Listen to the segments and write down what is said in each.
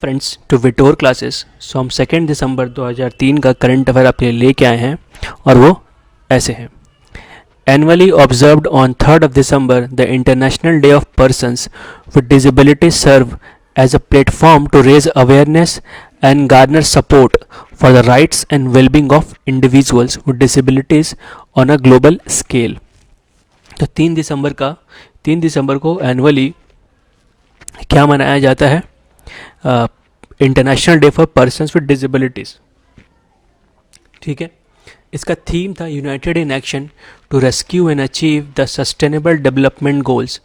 Friends to विटोर classes. So हम 2 दिसंबर 2003 का करंट अफेयर आपके लिए लेके आए हैं और वो ऐसे हैं। Annually observed on 3 December the international day of persons with disabilities serve as a platform to raise awareness and garner support for the rights and wellbeing of individuals with disabilities on a global scale. तो 3 दिसंबर को annually क्या मनाया जाता है? International day for persons with disabilities. ठीक है, इसका थीम था united in action to rescue and achieve the sustainable development goals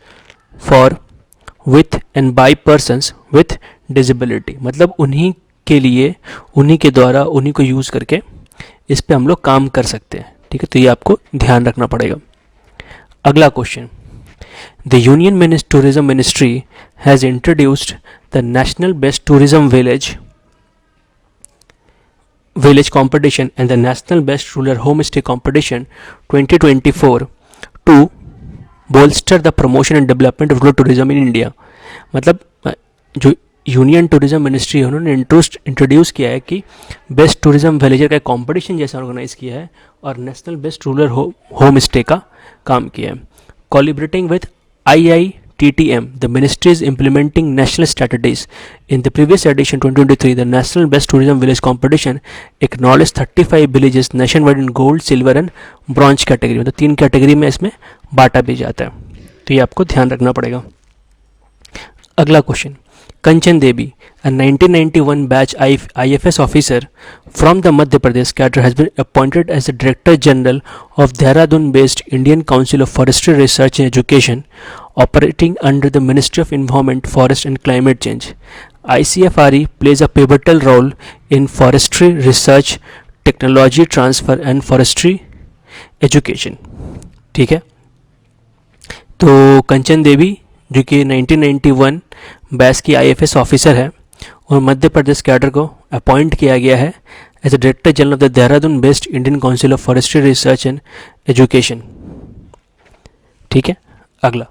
for with and by persons with disability. मतलब उन्हीं के लिए, उन्हीं के द्वारा, उन्हीं को यूज़ करके इस पे हम लोग काम कर सकते हैं। ठीक है, तो ये आपको ध्यान रखना पड़ेगा। अगला question, the union tourism ministry has introduced the National Best Tourism Village competition and the National Best Rural Homestay competition 2024 to bolster the promotion and development of rural tourism in India। मतलब जो union tourism ministry है उन्होंने introduce किया है कि best tourism villager का competition जैसा organise किया है और national best rural home stay का काम किया है। कोलिब्रेटिंग with IITTM, the ministry is implementing national strategies. In the previous edition 2023, the National Best Tourism Village Competition acknowledged 35 villages nationwide in gold, silver and bronze category। मतलब 3 category में इसमें बांटा भी जाता है, तो ये आपको ध्यान रखना पड़ेगा। अगला question, Kanchan Devi, a 1991 batch IFS officer from the Madhya Pradesh cadre has been appointed as the Director General of Dehradun-based Indian Council of Forestry Research and Education, operating under the Ministry of Environment, Forest and Climate Change। ICFRE plays a pivotal role in forestry research, technology transfer and forestry education। ठीक है, तो कंचन देवी जो कि 1991 batch की IFS officer है और Madhya Pradesh cadre को appoint किया गया है as a director general of the Dehradun based Indian council of forestry research and education. ठीक है, अगला,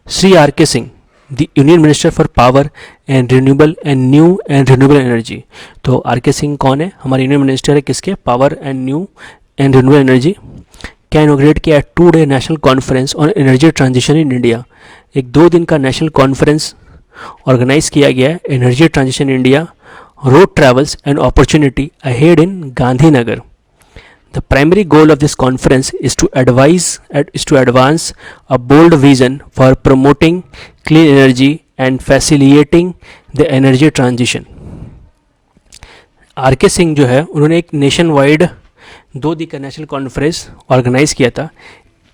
Shri RK Singh, the union minister for power and renewable and new and renewable energy. तो RK सिंह कौन है? हमारे यूनियन मिनिस्टर है किसके? Power and new and renewable energy. क्या इनोग्रेट किया? 2-day national conference on energy transition in India. एक 2 दिन का नेशनल कॉन्फ्रेंस ऑर्गेनाइज किया गया है, energy transition India, road travels and opportunity ahead in Gandhinagar. The primary goal of this conference is to advance a bold vision for promoting clean energy and facilitating the energy transition. RK Singh जो है उन्होंने एक nation wide 2 दिन का national conference organise किया था,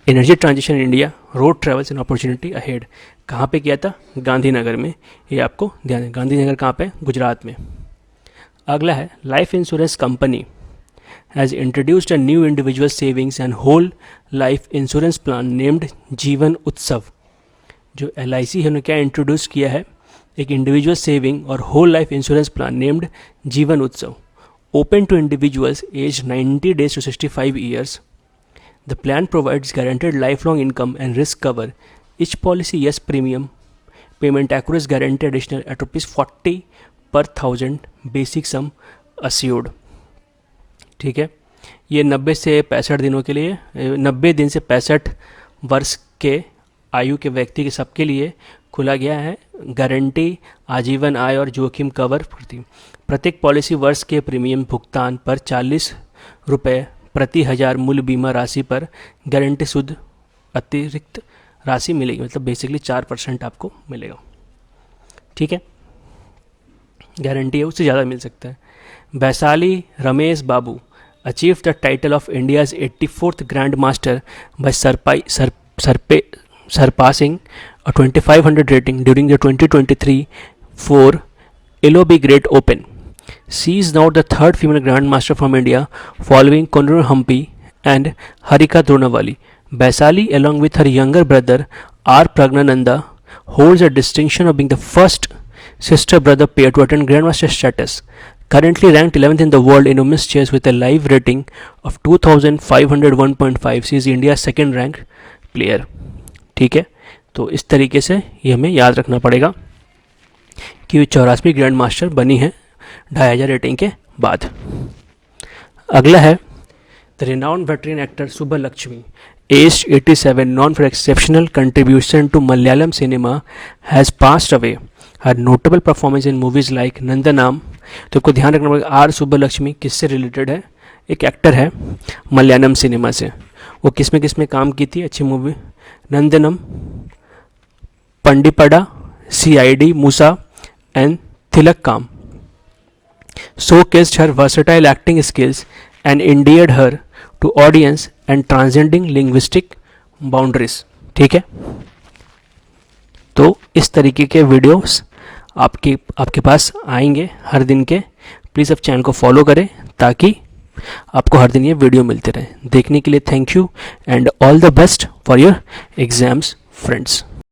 energy transition India, road travels and opportunity ahead. कहाँ पे किया था? गांधीनगर में। ये आपको ध्यान है, गांधीनगर कहाँ पे? गुजरात में। अगला है, life insurance company has introduced a new individual savings and whole life insurance plan named Jeevan Utsav. जो LIC है उन्होंने क्या इंट्रोड्यूस किया है? एक इंडिविजुअल सेविंग और whole life insurance plan named Jeevan Utsav, open to individuals aged 90 days to 65 years। The plan provides guaranteed lifelong income and risk cover. Each policy yes premium payment accrues guaranteed additional at ₹40 per thousand basic sum assured। ठीक है, ये 90 से 65 दिनों के लिए, 90 दिन से 65 वर्ष के आयु के व्यक्ति के सबके लिए खुला गया है। गारंटी आजीवन आय और जोखिम कवर प्रत्येक पॉलिसी वर्ष के प्रीमियम भुगतान पर ₹40 प्रति हजार मूल बीमा राशि पर गारंटी शुद्ध अतिरिक्त राशि मिलेगी। मतलब बेसिकली 4% आपको मिलेगा। ठीक है, गारंटी है, उससे ज़्यादा मिल सकता है। Vaishali Ramesh Babu achieve the title of India's 84th grand master by surpassing a 2500 rating during the 2023-4 LOB Great Open। She is now the 3rd female grandmaster from India following Konru Hampi and Harika Dronawali। Vaishali along with her younger brother R Pragnananda holds a distinction of being the first sister brother pair to attain grandmaster status। Currently ranked 11th in the world in women's chess with a live rating of 2501.5, she is India's second ranked player। ठीक है, तो इस तरीके से ये हमें याद रखना पड़ेगा कि 84वीं ग्रैंड मास्टर बनी है 2500 रेटिंग के बाद। अगला है the renowned veteran actor Subba Lakshmi, aged 87, known for exceptional contribution to Malayalam cinema, has passed away. Her notable performance in movies like Nandanam, तो आपको ध्यान रखना पड़ेगा आर सुब्बा लक्ष्मी किससे रिलेटेड है, एक एक्टर है मलयालम सिनेमा से। वो किस में काम की थी अच्छी मूवी, नंदनम, पंडीपड़ा, CID मूसा एंड थिलक काम। showcased her versatile acting skills and endeared her to audience and transcending linguistic boundaries। ठीक है, तो इस तरीके के वीडियोस आपके पास आएंगे हर दिन के। प्लीज़ आप चैनल को फॉलो करें ताकि आपको हर दिन ये वीडियो मिलते रहे। देखने के लिए thank you and all the best for your exams friends.